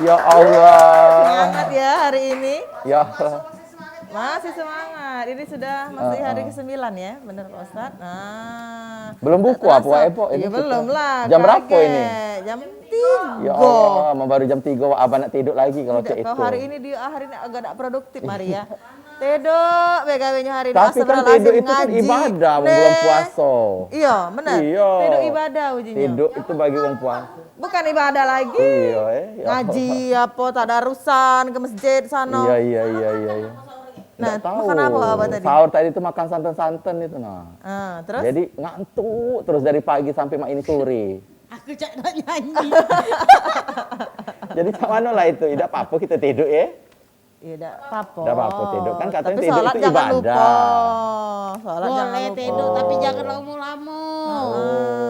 Ya Allah. Semangat ya hari ini. Ya. Masih semangat. Ini sudah masih hari ke-9 ya, benar Pak Ustadz. Nah, Belum buku tak apa terasa. Epo? Iya belum lah. Jam berapa kaget. ini? Jam 3. Ya Allah, mau baru jam 3 abang nak tidur lagi kalau cek Tidak, itu. kalau hari ini dia hari ini agak tak produktif Maria. Tidur BKW-nya hari ini. Tapi kan tidur itu kan ibadah bulan puasa. Iya, benar. Iya. Tidur ibadah ujinya. Tidur itu bagi orang puasa. Bukan ibadah lagi. Iya, ya. Ngaji apa tadarusan ke masjid sana. Iya. Nah, Nggak tahu. makan apa tadi? Sahur tadi itu makan santan-santan itu nah. Terus? Jadi ngantuk terus dari pagi sampai mak ini sore. Aku cak nak nyanyi. Jadi mana lah itu, tidak apa-apa kita tidur ya. Iya, tidak apa-apa. Tidak apa-apa tidur kan katanya tapi tidur sholat itu jangan ibadah. lupa. Sholat jangan Boleh lupa. tidur tapi jangan lama-lama.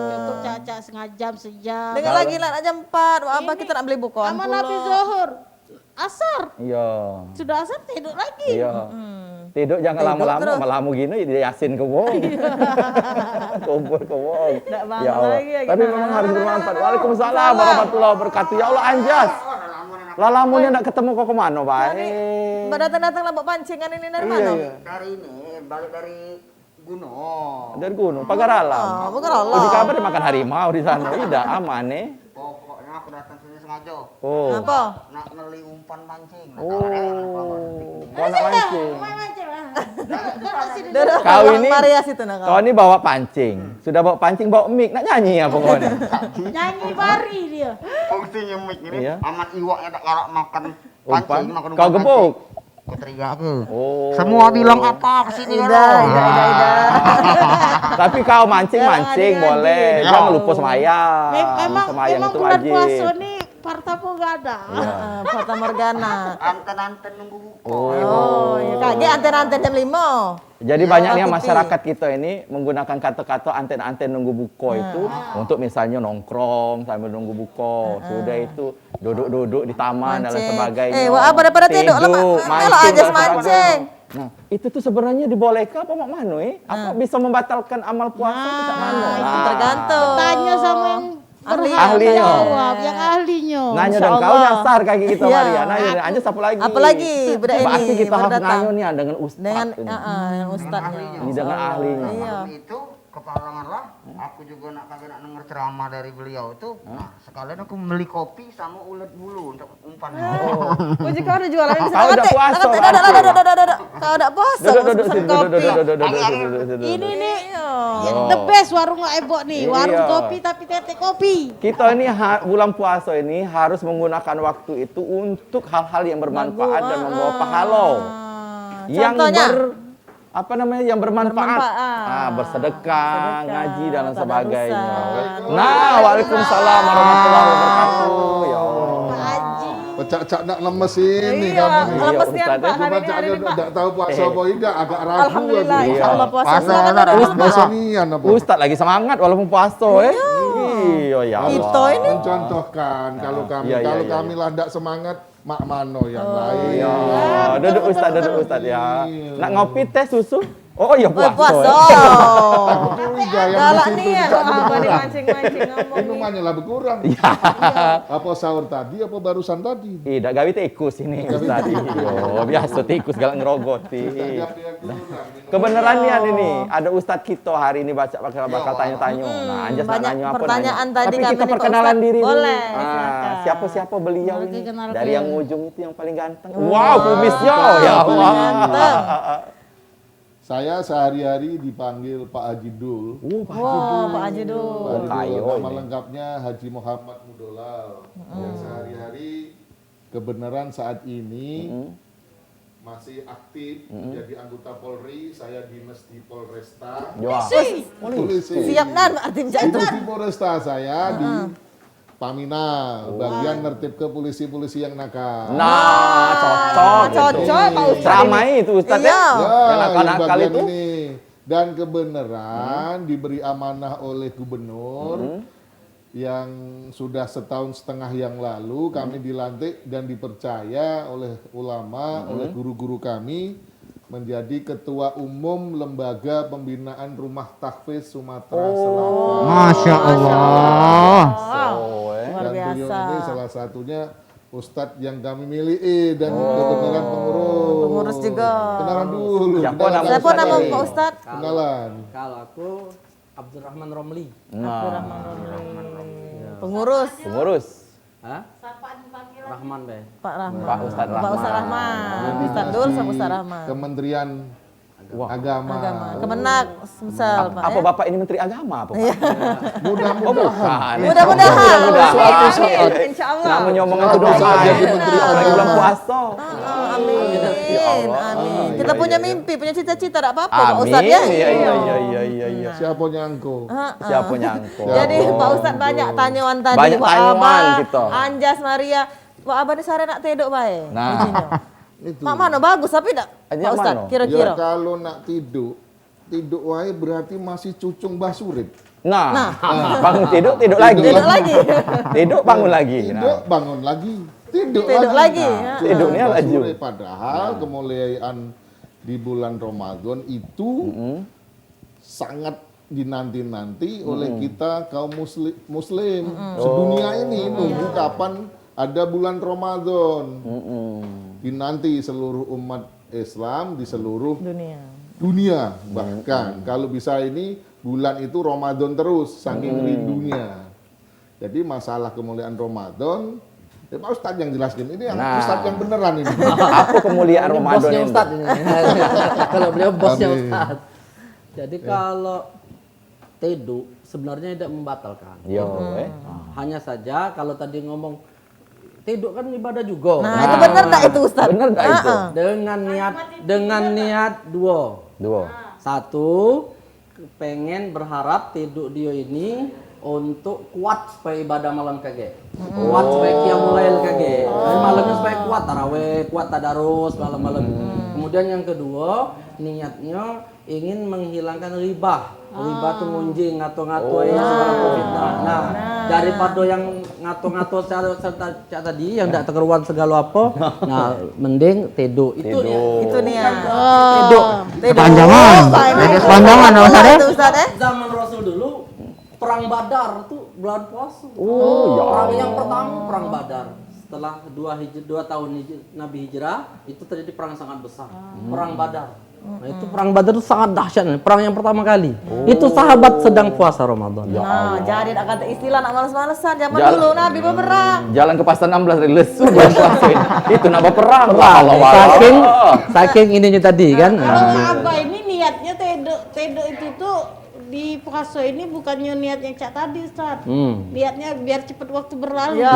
Cukup cak setengah jam, sejam. Dengar lagi lah jam 4. Apa kita nak beli buku? Aman habis zuhur. Asar. Iya. Sudah asar tidur lagi. Iya. Tidur jangan lama-lama, malah gini dia yasin ke wong. Kumpul ke wong. Nggak bangun Ya Allah. lagi ya, Tapi gimana? memang harus bermanfaat. Waalaikumsalam warahmatullahi wabarakatuh. Ya Allah Anjas. Lah lamunnya nak ketemu kok kemana, Pak? Mbak datang-datang lah bawa pancingan ini dari mana? Iya. Dari ini, balik dari gunung. Dari gunung, pagar alam. Pagar alam. Oh, di kabar dia makan harimau di sana. Tidak aman nih. Pokoknya aku datang sini sengaja. Oh. Apa? Nak ngeli umpan mancing. Oh. Kau nak mancing. Kau ini Maria situ nak Kau ini bawa pancing. Sudah bawa pancing, bawa mic. Nak nyanyi apa kau ini? Nyanyi bari dia. Fungsinya mic ini Iya. amat iwaknya tak galak makan Umpan. pancing, makan Kau umpan gebuk. pancing. Kau teriak aku. Oh. Semua bilang apa kesini Ida. Tapi kau mancing-mancing Jangan boleh. ngadi-ngadi. Jangan lupa semayang. Memang Semayang memang itu bulan wajib. puasa nih parta pun gak ada. Fata Morgana. Anten-anten nunggu buka. Oh, iya. Kaget anten-anten jam 5. Jadi Ya, banyaknya TV. masyarakat kita ini menggunakan kata-kata anten-anten nunggu buko itu untuk misalnya nongkrong sambil nunggu buko. Sudah itu duduk-duduk di taman dan lain Mancing. sebagainya. Wah, pada tidur lah, Mak. Kalau aja dan mancing. sebagainya. Nah, itu tuh sebenarnya dibolehkan apa mak manu Apa bisa membatalkan amal puasa itu sak manu? Tergantung. Tanya sama yang Ahlinya. jawab, yang ahlinya. Nanya Insya dan kau Allah. nyasar kaki kita Iya. Maria. Nanya dan Anjas apa lagi? Apalagi budak ini Berarti kita baru harus datang. nanya nih dengan ustaz. Dengan ini. dengan ustadznya. Ini dengan ahlinya. Iya. Malam itu kepalangan lah. Aku juga nak kagak nak denger ceramah dari beliau itu. Nah, sekalian aku beli kopi sama ulet bulu untuk umpan. Oh, jika ada jualan di Kau udah puasa, Kau udah puasa. Duduk pesen situ, kopi. duduk. Ini nih Oh. the best warung ebok nih, warung Iya. kopi tapi tetek kopi. Kita ini bulan puasa ini harus menggunakan waktu itu untuk hal-hal yang bermanfaat dan membawa pahala. Yang Contohnya? yang bermanfaat. Bermanfaat. Bersedekah, ngaji dan lain tadarusan. sebagainya. Nah, waalaikumsalam warahmatullahi wabarakatuh. Ya Allah. Pak Haji. Pecak-cak nak lemes ini Iya, kamu nih. lemesnya Ustaz, Pak Cuma hari ini caknya Pak. tidak tahu puasa apa tidak, agak ragu. Alhamdulillah, aku. insya Allah puasa Puasa, semangat ada. ada. Puasa nian apa? Ustaz lagi semangat walaupun puasa Iya, ya Allah. Kita ini Mencontohkan kalau kami, Iya, iya, kalau iya, kami lah tidak semangat, mak mano yang lain. Ya, duduk Ustaz ya. Nak ngopi teh susu? Oh iya puasa. puasa. Aku curiga yang Galak di situ nih ya, tidak apa berkurang. dimancing-mancing ngomong. Minumannya lah berkurang. Iya. Apa sahur tadi, apa barusan tadi? Tidak gawe tikus ini Ustaz. Iya, biasa tikus galak ngerogoti. Kebenarannya ini ada Ustadz kita hari ini bakal tanya-tanya. Nah, Anjas nak banyak nanya apa? pertanyaan nanya. tadi Tapi kami kita nih, Pak perkenalan Ustadz. diri dulu. Boleh, Ah, silakan. siapa beliau Oke, ini? kenalkan. Dari yang ujung itu yang paling ganteng. Wow, kumisnya. Ya Allah. Saya sehari-hari dipanggil Pak Haji Dul. Pak Oh, Pak Haji dulu. Pak Haji kayo Dul, nama ini. lengkapnya Haji Muhammad Mudolal. Yang sehari-hari kebenaran saat ini masih aktif menjadi anggota Polri. Saya dinas di Polresta. Wah. Polisi. Siap nan arti macam itu. Dinas di Polresta saya di Paminal, bagian nertib ke polisi-polisi yang nakal. Nah, cocok. gitu. Cocok Pak Ustadz. Ceramai itu Ustadz Iya. ya. Ya, Yang yang nakal-nakal bagian itu. ini. Dan kebenaran diberi amanah oleh gubernur yang sudah setahun setengah yang lalu kami dilantik dan dipercaya oleh ulama, oleh guru-guru kami menjadi ketua umum lembaga pembinaan rumah tahfiz Sumatera Selatan. Masya Allah. Wow. Oh, Luar Dan beliau biasa. ini salah satunya Ustadz yang kami milih dan kebenaran pengurus. Pengurus juga. Kenalan dulu. Siapa kenalan nama Siapa Ustadz nama ini. Pak Ustadz? Kenalan. Kalau aku Abdurrahman Romli. Nah, Pengurus pengurus. Hah? Rahman be. Pak Rahman. Pak Ustadz Rahman. Pak Ustadz Rahman. Ustadz Dul sama Ustadz Rahman. Kementerian Agama. Kemenak, misal Pak. Apa ya? Bapak ini Menteri Agama apa Pak? Mudah-mudahan. Oh bukan. Mudah-mudahan. Mudah-mudahan. Insya Allah. Nah, menyomongan Suatu itu doa. saat jadi Menteri Lagi bulan Agama. puasa. Amin. Ya Allah. Amin. Ah, Kita iya, punya iya. mimpi, punya cita-cita, tak apa-apa Pak Amin. Ustadz ya. Iya, iya. Siapa nyangko? Siapa nyangkut? Jadi Pak Ustadz banyak tanyaan tadi. Banyak Pak tanyaan Abah, kita. Anjas, Maria. Pak Abah ini sare nak tedok bae. Nah. Kuncinya. Itu. Mak mana bagus tapi tak Yang Pak Ustadz mana? kira-kira. Ya kalau nak tidur wae berarti masih cucung basurip. Nah, bangun tidur lagi. Tedok lagi. Tidur bangun lagi. Tidur Nah. bangun lagi. Tidur Tedok lagi. Nah, Tidurnya cucung laju. basurip. Padahal kemuliaan di bulan Ramadan itu sangat dinanti-nanti oleh kita kaum muslim sedunia ini nunggu kapan ada bulan Ramadan. Dinanti seluruh umat Islam di seluruh dunia. Bahkan kalau bisa ini bulan itu Ramadan terus saking rindunya. Jadi masalah kemuliaan Ramadan Pak Ustadz yang jelaskan ini yang Nah. Ustadz yang beneran ini. Apa kemuliaan Ini Ramadan bosnya ini? Ustadz ini. Kalau beliau bosnya Amin. Ustadz. Jadi kalau tedu sebenarnya tidak membatalkan. Yo, Hanya saja kalau tadi ngomong tedu kan ibadah juga. Nah, itu benar tak itu Ustadz? Bener tak itu? Dengan niat dua. Satu, pengen berharap tedu dia ini untuk kuat supaya ibadah malam kage. Kuat supaya qiyamul lail kage. Malamnya supaya kuat tarawih, kuat tadarus malam-malam. Kemudian yang kedua, niatnya ingin menghilangkan riba. Riba itu ngunji ngato-ngato yang segala fitnah. Nah, daripada yang ngato-ngato cara tadi yang tidak terkeruan segala apa, nah mending tedu. Itu Itu nih ya. tedu. Panjangan. Panjangan Ustadz. Ustadz eh? Zaman Rasul dulu perang Badar tuh bulan puasa. Oh, ya Perang Allah. yang pertama perang Badar. Setelah 2 tahun Nabi hijrah itu terjadi perang sangat besar. Perang Badar. Nah, itu perang Badar itu sangat dahsyat. Perang yang pertama kali. Itu sahabat sedang puasa Ramadan. Nah, jadi nak kata istilah nak males-malesan zaman Jalan- dulu Nabi berperang. Jalan ke pasar 16 lesu bulan puasa ini. Itu nak berperang. Allah Saking ininya tadi kan. Kalau Abah ini niatnya tedo itu tuh di puasa ini bukannya niat yang cak tadi Ustaz. Niatnya biar cepet waktu berlalu. Ya.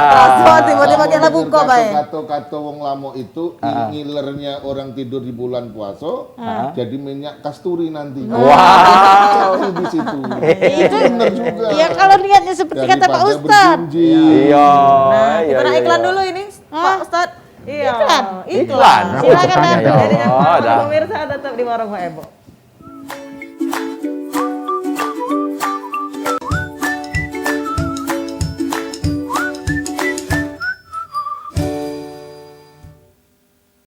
Terus tiba-tiba kita buka bae. Kata wong lamo itu ngilernya orang tidur di bulan puasa jadi minyak kasturi nanti. Wow. Di situ. Itu Bener juga. ya kalau niatnya seperti kata Pak Daripada Ustaz. berjinjing. Iya. Nah, kita nak iya, iklan iya. dulu ini Pak Ustadz. Iya. Iklan? Iklan. Silakan Oh, datang. Jadi oh, dah. pemirsa tetap di warung Pak Ebo.